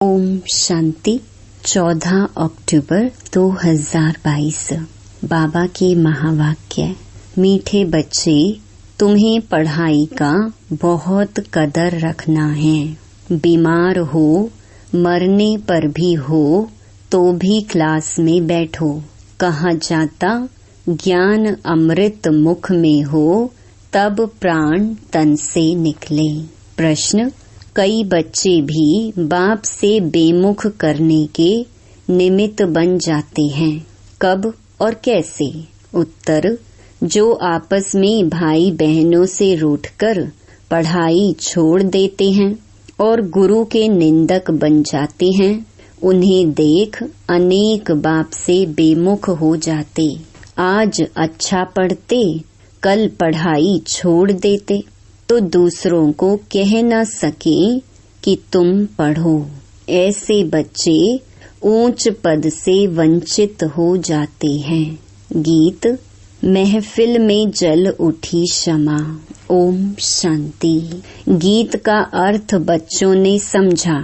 ओम शांति। 14 अक्टूबर 2022। बाबा के महावाक्य। मीठे बच्चे, तुम्हें पढ़ाई का बहुत कदर रखना है। बीमार हो, मरने पर भी हो तो भी क्लास में बैठो। कहा जाता ज्ञान अमृत मुख में हो तब प्राण तन से निकले। प्रश्न, कई बच्चे भी बाप से बेमुख करने के निमित्त बन जाते हैं। कब और कैसे? उत्तर, जो आपस में भाई बहनों से रूठकर पढ़ाई छोड़ देते हैं और गुरु के निंदक बन जाते हैं, उन्हें देख अनेक बाप से बेमुख हो जाते। आज अच्छा पढ़ते, कल पढ़ाई छोड़ देते तो दूसरों को कह न सके कि तुम पढ़ो। ऐसे बच्चे ऊंच पद से वंचित हो जाते हैं। गीत। महफिल में जल उठी क्षमा। ओम शांति। गीत का अर्थ बच्चों ने समझा।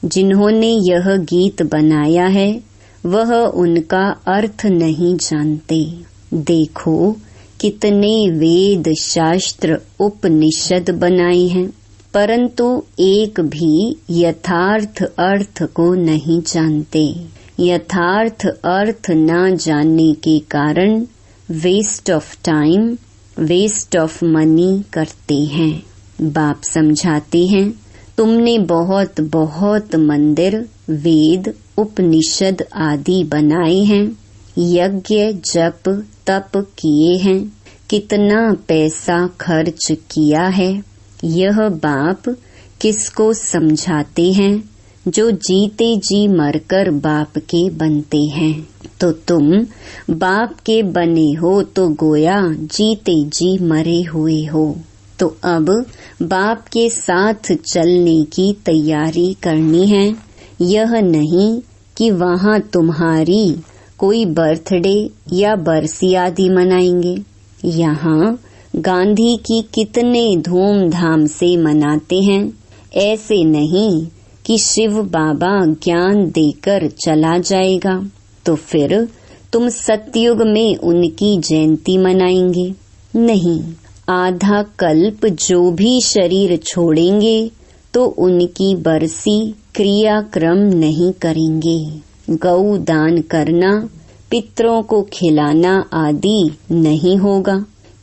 जिन्होंने यह गीत बनाया है वह उनका अर्थ नहीं जानते। देखो कितने वेद शास्त्र उपनिषद बनाए हैं, परंतु एक भी यथार्थ अर्थ को नहीं जानते। यथार्थ अर्थ न जानने के कारण waste of time, waste of money करते हैं। बाप समझाते हैं, तुमने बहुत बहुत मंदिर, वेद, उपनिषद आदि बनाए हैं, यज्ञ जप तप किए हैं, कितना पैसा खर्च किया है। यह बाप किसको समझाते हैं? जो जीते जी मरकर बाप के बनते हैं। तो तुम बाप के बने हो तो गोया जीते जी मरे हुए हो। तो अब बाप के साथ चलने की तैयारी करनी है। यह नहीं कि वहाँ तुम्हारी कोई बर्थडे या बरसी आदि मनाएंगे। यहाँ गांधी की कितने धूमधाम से मनाते हैं। ऐसे नहीं कि शिव बाबा ज्ञान देकर चला जाएगा तो फिर तुम सतयुग में उनकी जयंती मनाएंगे। नहीं, आधा कल्प जो भी शरीर छोड़ेंगे तो उनकी बरसी क्रियाक्रम नहीं करेंगे। गौ दान करना, पितरों को खिलाना आदि नहीं होगा,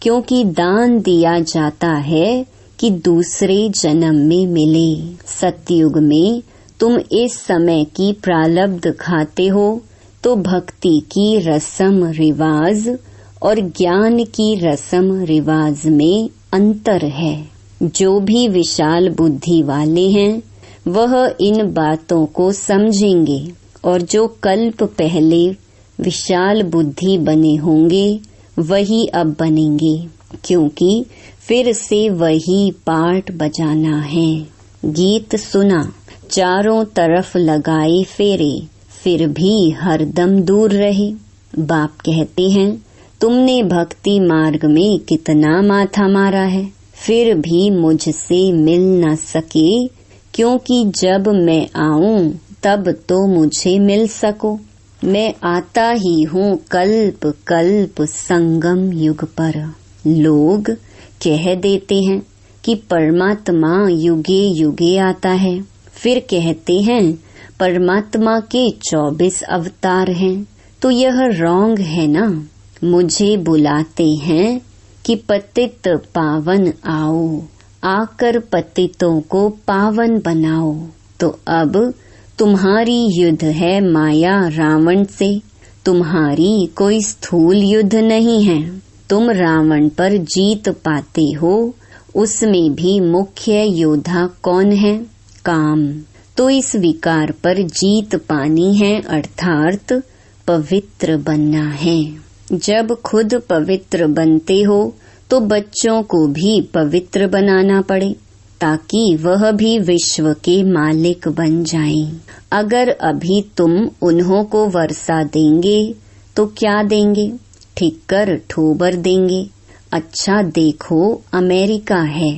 क्योंकि दान दिया जाता है कि दूसरे जन्म में मिले। सतयुग में तुम इस समय की प्रारब्ध खाते हो तो भक्ति की रस्म रिवाज और ज्ञान की रस्म रिवाज में अंतर है। जो भी विशाल बुद्धि वाले हैं वह इन बातों को समझेंगे और जो कल्प पहले विशाल बुद्धि बने होंगे वही अब बनेंगे, क्योंकि फिर से वही पार्ट बजाना है। गीत सुना, चारों तरफ लगाए फेरे, फिर भी हरदम दूर रहे। बाप कहते हैं, तुमने भक्ति मार्ग में कितना माथा मारा है, फिर भी मुझसे मिल न सके, क्योंकि जब मैं आऊं तब तो मुझे मिल सको। मैं आता ही हूँ कल्प कल्प संगम युग पर। लोग कह देते हैं कि परमात्मा युगे युगे आता है, फिर कहते हैं परमात्मा के 24 अवतार हैं, तो यह रॉन्ग है ना। मुझे बुलाते हैं कि पतित पावन आओ, आकर पतितों को पावन बनाओ। तो अब तुम्हारी युद्ध है माया रावण से, तुम्हारी कोई स्थूल युद्ध नहीं है। तुम रावण पर जीत पाते हो, उसमें भी मुख्य योद्धा कौन है? काम। तो इस विकार पर जीत पानी है, अर्थात पवित्र बनना है। जब खुद पवित्र बनते हो तो बच्चों को भी पवित्र बनाना पड़े, ताकि वह भी विश्व के मालिक बन जाएं। अगर अभी तुम उन्हों को वर्षा देंगे तो क्या देंगे? ठिक्कर ठोबर देंगे। अच्छा देखो, अमेरिका है,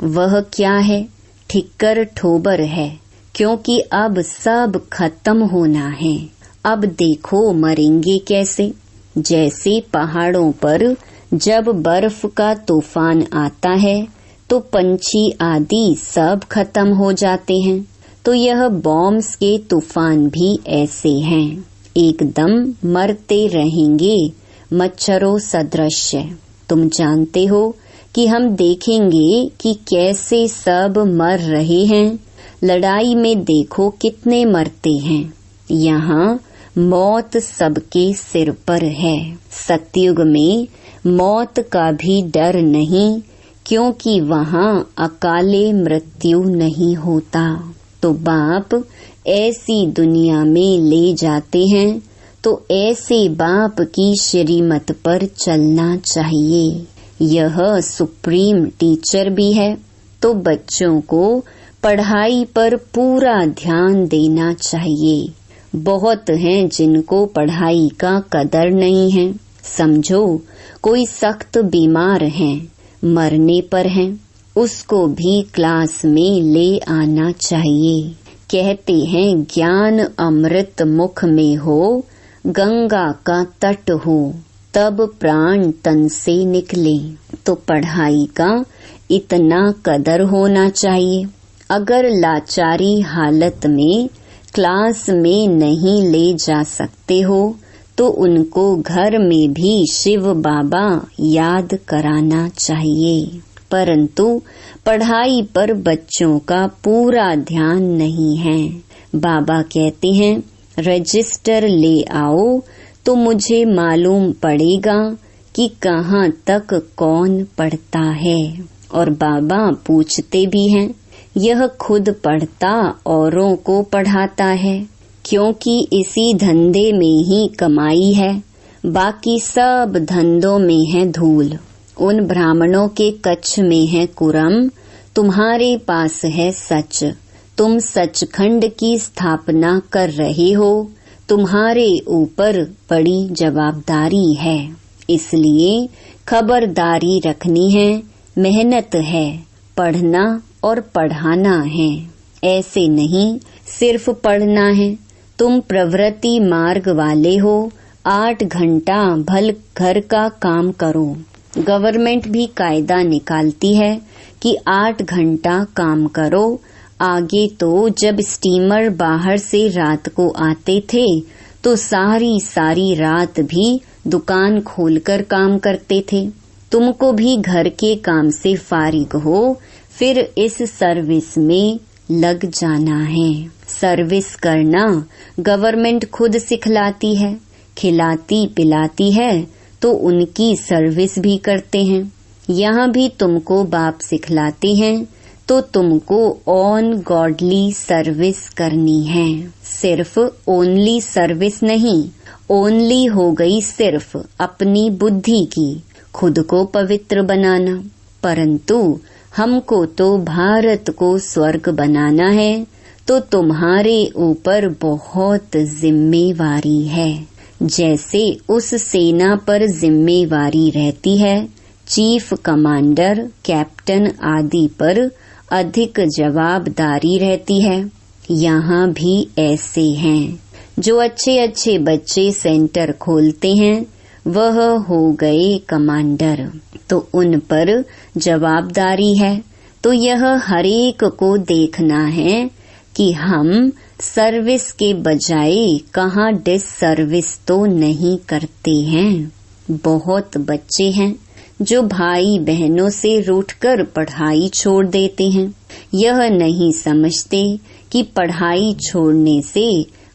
वह क्या है? ठिक्कर ठोबर है। क्योंकि अब सब खत्म होना है। अब देखो मरेंगे कैसे। जैसे पहाड़ों पर जब बर्फ का तूफान आता है तो पंछी आदि सब खत्म हो जाते हैं, तो यह बॉम्ब्स के तूफान भी ऐसे हैं, एकदम मरते रहेंगे मच्छरों सदृश। तुम जानते हो कि हम देखेंगे कि कैसे सब मर रहे हैं। लड़ाई में देखो कितने मरते हैं। यहाँ मौत सबके सिर पर है। सतयुग में मौत का भी डर नहीं, क्योंकि वहाँ अकाले मृत्यु नहीं होता। तो बाप ऐसी दुनिया में ले जाते हैं, तो ऐसे बाप की श्रीमत पर चलना चाहिए। यह सुप्रीम टीचर भी है, तो बच्चों को पढ़ाई पर पूरा ध्यान देना चाहिए। बहुत हैं जिनको पढ़ाई का कदर नहीं है। समझो कोई सख्त बीमार है, मरने पर है, उसको भी क्लास में ले आना चाहिए। कहते हैं ज्ञान अमृत मुख में हो, गंगा का तट हो, तब प्राण तन से निकले। तो पढ़ाई का इतना कदर होना चाहिए। अगर लाचारी हालत में क्लास में नहीं ले जा सकते हो, तो उनको घर में भी शिव बाबा याद कराना चाहिए। परंतु पढ़ाई पर बच्चों का पूरा ध्यान नहीं है। बाबा कहते हैं रजिस्टर ले आओ, तो मुझे मालूम पड़ेगा कि कहाँ तक कौन पढ़ता है। और बाबा पूछते भी हैं, यह खुद पढ़ता औरों को पढ़ाता है, क्योंकि इसी धंधे में ही कमाई है। बाकी सब धंधों में है धूल। उन ब्राह्मणों के कच्छ में है कुरम, तुम्हारे पास है सच। तुम सचखंड की स्थापना कर रहे हो, तुम्हारे ऊपर बड़ी जवाबदारी है। इसलिए खबरदारी रखनी है, मेहनत है, पढ़ना और पढ़ाना है। ऐसे नहीं सिर्फ पढ़ना है। तुम प्रवृत्ति मार्ग वाले हो, 8 घंटा भल घर का काम करो। गवर्नमेंट भी कायदा निकालती है कि 8 घंटा काम करो। आगे तो जब स्टीमर बाहर से रात को आते थे, तो सारी रात भी दुकान खोलकर काम करते थे। तुमको भी घर के काम से फारिग हो, फिर इस सर्विस में लग जाना है। सर्विस करना गवर्नमेंट खुद सिखलाती है, खिलाती पिलाती है, तो उनकी सर्विस भी करते हैं। यहाँ भी तुमको बाप सिखलाते हैं, तो तुमको ऑन गॉडली सर्विस करनी है। सिर्फ ओनली सर्विस नहीं, ओनली हो गई सिर्फ अपनी बुद्धि की, खुद को पवित्र बनाना। परंतु हमको तो भारत को स्वर्ग बनाना है, तो तुम्हारे ऊपर बहुत जिम्मेवारी है। जैसे उस सेना पर जिम्मेवारी रहती है, चीफ कमांडर, कैप्टन आदि पर अधिक जवाबदारी रहती है। यहाँ भी ऐसे हैं। जो अच्छे अच्छे बच्चे सेंटर खोलते हैं, वह हो गए कमांडर, तो उन पर जवाबदारी है। तो यह हरेक को देखना है कि हम सर्विस के बजाय कहाँ डिस सर्विस तो नहीं करते हैं। बहुत बच्चे हैं जो भाई बहनों से रूठकर पढ़ाई छोड़ देते हैं। यह नहीं समझते कि पढ़ाई छोड़ने से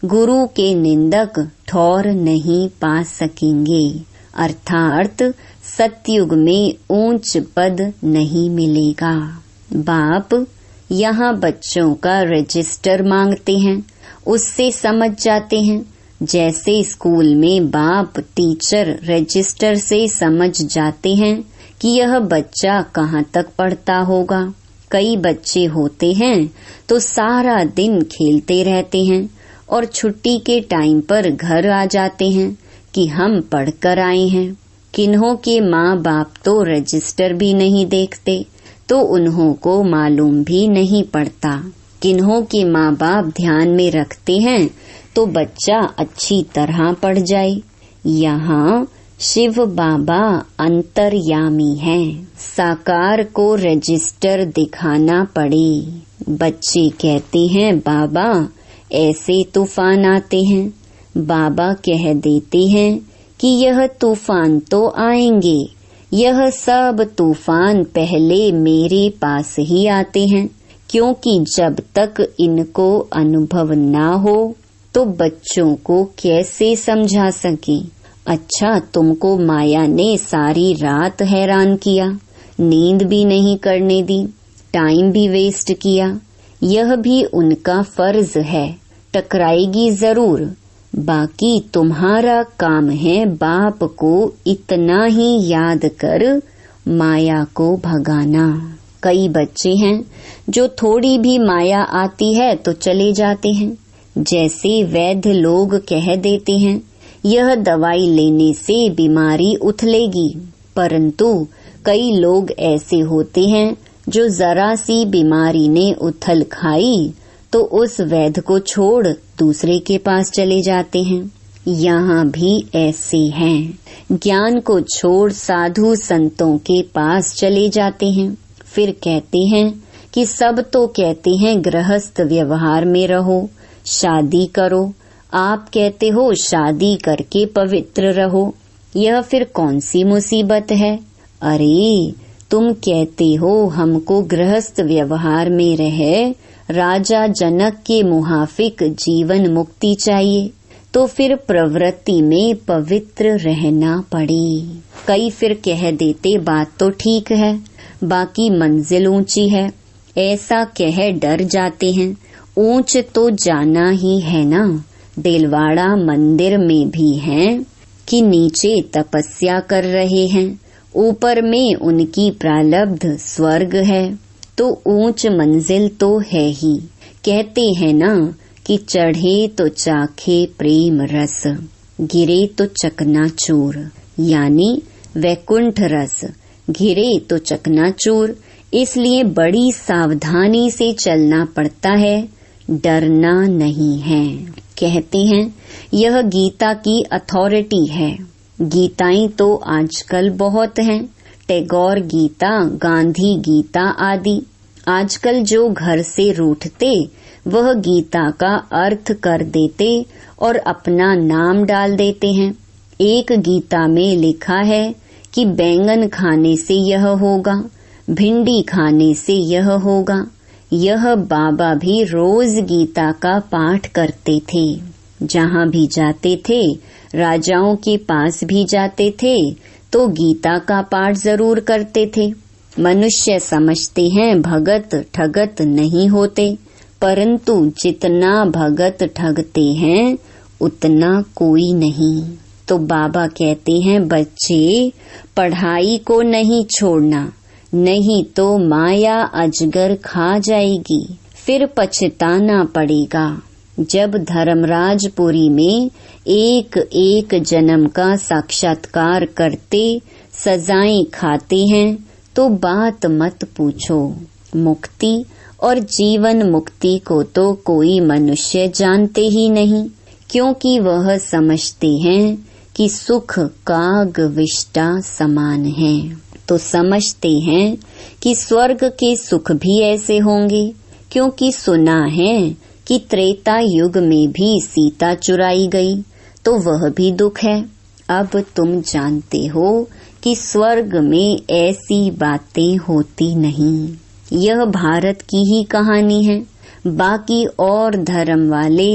गुरु के निंदक ठौर नहीं पा सकेंगे, अर्थात सतयुग में ऊंच पद नहीं मिलेगा। बाप यहाँ बच्चों का रजिस्टर मांगते हैं, उससे समझ जाते हैं। जैसे स्कूल में बाप टीचर रजिस्टर से समझ जाते हैं कि यह बच्चा कहाँ तक पढ़ता होगा। कई बच्चे होते हैं तो सारा दिन खेलते रहते हैं और छुट्टी के टाइम पर घर आ जाते हैं कि हम पढ़ कर आए हैं। किन्हों के माँ बाप तो रजिस्टर भी नहीं देखते, तो उन्हों को मालूम भी नहीं पड़ता। किन्हों के माँ बाप ध्यान में रखते हैं तो बच्चा अच्छी तरह पढ़ जाए। यहाँ शिव बाबा अंतर्यामी हैं, साकार को रजिस्टर दिखाना पड़े। बच्चे कहते हैं बाबा ऐसे तूफान आते हैं। बाबा कह देते हैं कि यह तूफान तो आएंगे, यह सब तूफान पहले मेरे पास ही आते हैं, क्योंकि जब तक इनको अनुभव ना हो तो बच्चों को कैसे समझा सके। अच्छा, तुमको माया ने सारी रात हैरान किया, नींद भी नहीं करने दी, टाइम भी वेस्ट किया। यह भी उनका फर्ज है, टकराएगी जरूर। बाकी तुम्हारा काम है बाप को इतना ही याद कर माया को भगाना। कई बच्चे हैं जो थोड़ी भी माया आती है तो चले जाते हैं। जैसे वैद्य लोग कह देते हैं यह दवाई लेने से बीमारी उथलेगी, परंतु कई लोग ऐसे होते हैं जो जरा सी बीमारी ने उथल खाई तो उस वैद्य को छोड़ दूसरे के पास चले जाते हैं। यहाँ भी ऐसे हैं, ज्ञान को छोड़ साधु संतों के पास चले जाते हैं। फिर कहते हैं कि सब तो कहते हैं गृहस्थ व्यवहार में रहो, शादी करो। आप कहते हो शादी करके पवित्र रहो, यह फिर कौन सी मुसीबत है? अरे तुम कहते हो हमको गृहस्थ व्यवहार में रहे राजा जनक के मुहाफिक जीवन मुक्ति चाहिए, तो फिर प्रवृत्ति में पवित्र रहना पड़े। कई फिर कह देते बात तो ठीक है, बाकी मंजिल ऊंची है, ऐसा कह डर जाते हैं। ऊंच तो जाना ही है ना। दिलवाड़ा मंदिर में भी हैं कि नीचे तपस्या कर रहे हैं, ऊपर में उनकी प्रालब्ध स्वर्ग है, तो ऊंच मंजिल तो है ही। कहते हैं ना कि चढ़े तो चाखे प्रेम रस, गिरे तो चकनाचूर, यानी वैकुंठ रस, गिरे तो चकनाचूर। इसलिए बड़ी सावधानी से चलना पड़ता है, डरना नहीं है। कहते हैं यह गीता की अथॉरिटी है। गीताएं तो आजकल बहुत हैं, टैगोर गीता, गांधी गीता आदि। आजकल जो घर से रूठते वह गीता का अर्थ कर देते और अपना नाम डाल देते हैं। एक गीता में लिखा है कि बैंगन खाने से यह होगा, भिंडी खाने से यह होगा। यह बाबा भी रोज गीता का पाठ करते थे। जहाँ भी जाते थे, राजाओं के पास भी जाते थे तो गीता का पाठ जरूर करते थे। मनुष्य समझते हैं भगत ठगत नहीं होते, परंतु जितना भगत ठगते हैं उतना कोई नहीं। तो बाबा कहते हैं बच्चे पढ़ाई को नहीं छोड़ना, नहीं तो माया अजगर खा जाएगी, फिर पछताना पड़ेगा। जब धर्मराजपुरी में एक एक जन्म का साक्षात्कार करते सजाएं खाते हैं तो बात मत पूछो। मुक्ति और जीवन मुक्ति को तो कोई मनुष्य जानते ही नहीं, क्योंकि वह समझते हैं कि सुख काग विष्टा समान है। तो समझते हैं कि स्वर्ग के सुख भी ऐसे होंगे, क्योंकि सुना है कि त्रेता युग में भी सीता चुराई गई, तो वह भी दुख है। अब तुम जानते हो कि स्वर्ग में ऐसी बातें होती नहीं। यह भारत की ही कहानी है। बाकी और धर्म वाले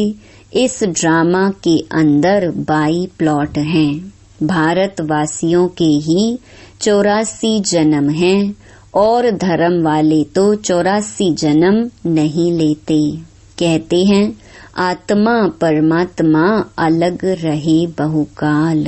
इस ड्रामा के अंदर बाई प्लॉट हैं। भारतवासियों के ही 84 जन्म हैं और धर्म वाले तो 84 जन्म नहीं लेते। कहते हैं आत्मा परमात्मा अलग रहे बहुकाल।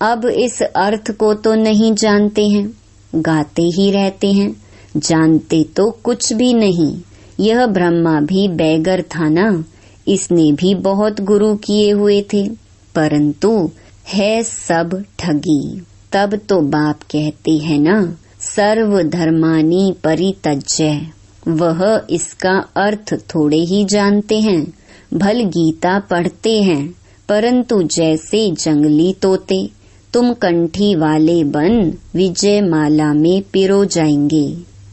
अब इस अर्थ को तो नहीं जानते हैं, गाते ही रहते हैं, जानते तो कुछ भी नहीं। यह ब्रह्मा भी बैगर था ना, इसने भी बहुत गुरु किए हुए थे, परंतु है सब ठगी। तब तो बाप कहते हैं ना सर्व धर्मानी परित्यज्य, वह इसका अर्थ थोड़े ही जानते हैं। भल गीता पढ़ते हैं, परंतु जैसे जंगली तोते तुम कंठी वाले बन विजय माला में पिरो जाएंगे।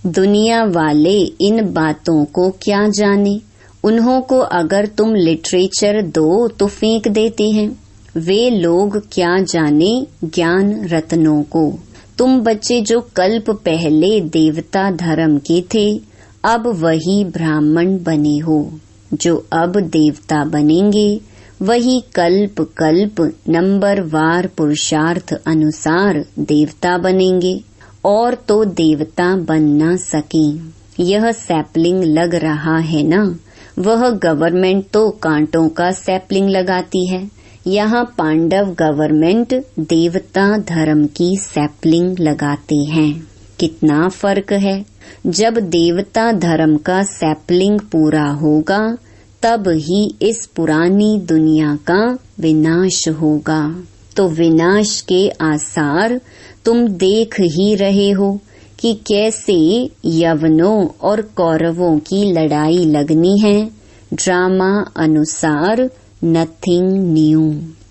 दुनिया वाले इन बातों को क्या जाने, उन्हों को अगर तुम लिटरेचर दो तो फेंक देते हैं। वे लोग क्या जाने ज्ञान रत्नों को। तुम बच्चे जो कल्प पहले देवता धर्म के थे, अब वही ब्राह्मण बने हो। जो अब देवता बनेंगे वही कल्प कल्प नंबरवार पुरुषार्थ अनुसार देवता बनेंगे, और तो देवता बन न सके। यह सैपलिंग लग रहा है ना, वह गवर्नमेंट तो कांटों का सैपलिंग लगाती है। यहाँ पांडव गवर्नमेंट देवता धर्म की सैपलिंग लगाते हैं। कितना फर्क है। जब देवता धर्म का सैपलिंग पूरा होगा तब ही इस पुरानी दुनिया का विनाश होगा। तो विनाश के आसार तुम देख ही रहे हो कि कैसे यवनों और कौरवों की लड़ाई लगनी है। ड्रामा अनुसार नथिंग न्यू,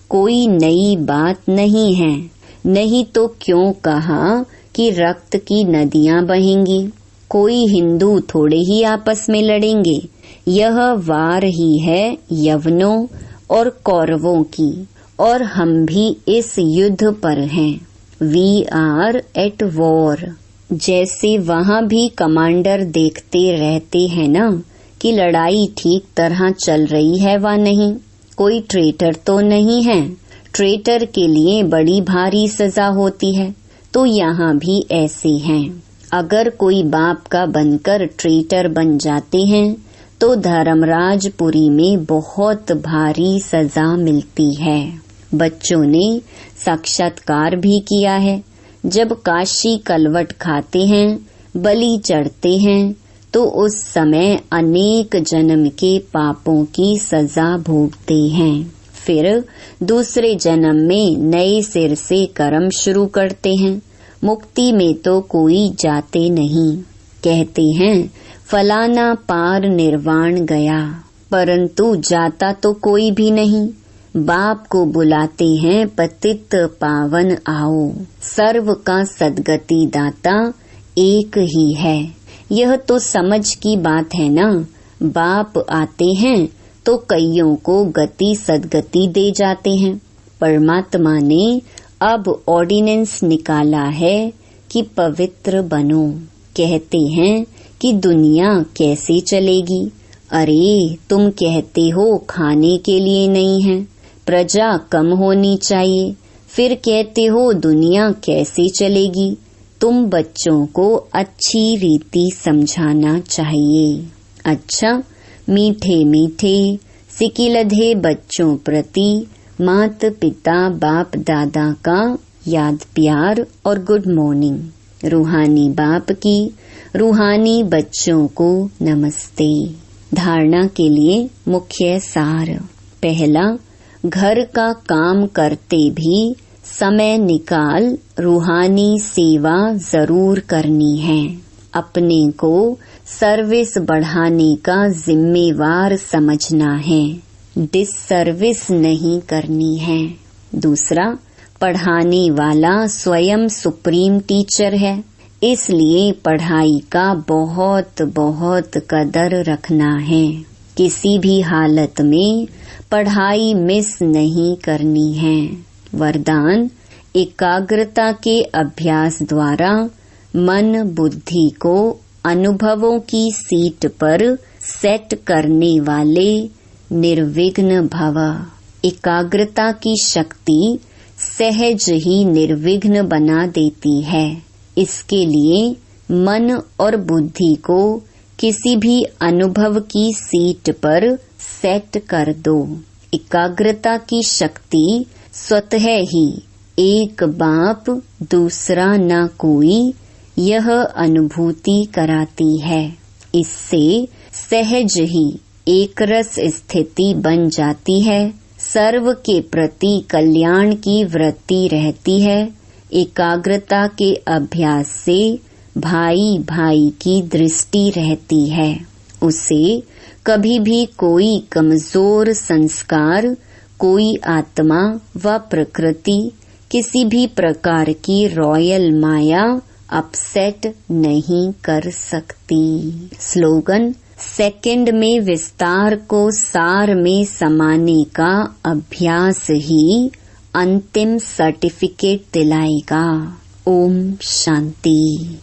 कोई नई बात नहीं है। नहीं तो क्यों कहा कि रक्त की नदियां बहेंगी। कोई हिंदू थोड़े ही आपस में लड़ेंगे। यह वार ही है यवनों और कौरवों की, और हम भी इस युद्ध पर हैं। We are at war. जैसे वहाँ भी कमांडर देखते रहते हैं ना कि लड़ाई ठीक तरह चल रही है वा नहीं, कोई ट्रेटर तो नहीं है। ट्रेटर के लिए बड़ी भारी सजा होती है। तो यहाँ भी ऐसे हैं। अगर कोई बाप का बनकर ट्रेटर बन जाते हैं तो धर्मराजपुरी में बहुत भारी सजा मिलती है। बच्चों ने साक्षात्कार भी किया है। जब काशी कलवट खाते हैं, बलि चढ़ते हैं, तो उस समय अनेक जन्म के पापों की सजा भोगते हैं। फिर दूसरे जन्म में नए सिर से कर्म शुरू करते हैं। मुक्ति में तो कोई जाते नहीं। कहते हैं फलाना पार निर्वाण गया, परंतु जाता तो कोई भी नहीं। बाप को बुलाते हैं पतित पावन आओ। सर्व का सद्गति दाता एक ही है। यह तो समझ की बात है ना। बाप आते हैं तो कईयों को गति सद्गति दे जाते हैं। परमात्मा ने अब ऑर्डिनेंस निकाला है कि पवित्र बनो। कहते हैं कि दुनिया कैसे चलेगी। अरे तुम कहते हो खाने के लिए नहीं है, प्रजा कम होनी चाहिए, फिर कहते हो दुनिया कैसे चलेगी। तुम बच्चों को अच्छी रीति समझाना चाहिए। अच्छा, मीठे मीठे सिकिलधे बच्चों प्रति मात पिता बाप दादा का याद प्यार और गुड मॉर्निंग। रूहानी बाप की रूहानी बच्चों को नमस्ते। धारणा के लिए मुख्य सार। पहला, घर का काम करते भी समय निकाल रूहानी सेवा जरूर करनी है। अपने को सर्विस बढ़ाने का जिम्मेवार समझना है, डिससर्विस नहीं करनी है। दूसरा, पढ़ाने वाला स्वयं सुप्रीम टीचर है, इसलिए पढ़ाई का बहुत बहुत कदर रखना है। किसी भी हालत में पढ़ाई मिस नहीं करनी है। वरदान, एकाग्रता के अभ्यास द्वारा मन बुद्धि को अनुभवों की सीट पर सेट करने वाले निर्विघ्न भव। एकाग्रता की शक्ति सहज ही निर्विघ्न बना देती है। इसके लिए मन और बुद्धि को किसी भी अनुभव की सीट पर सेट कर दो। एकाग्रता की शक्ति स्वतः ही एक बाप दूसरा न कोई, यह अनुभूति कराती है। इससे सहज ही एक रस स्थिति बन जाती है। सर्व के प्रति कल्याण की वृत्ति रहती है। एकाग्रता के अभ्यास से भाई भाई की दृष्टि रहती है, उसे कभी भी कोई कमजोर संस्कार, कोई आत्मा व प्रकृति, किसी भी प्रकार की रॉयल माया अपसेट नहीं कर सकती। स्लोगन, सेकंड में विस्तार को सार में समाने का अभ्यास ही अंतिम सर्टिफिकेट दिलाएगा। ओम शांति।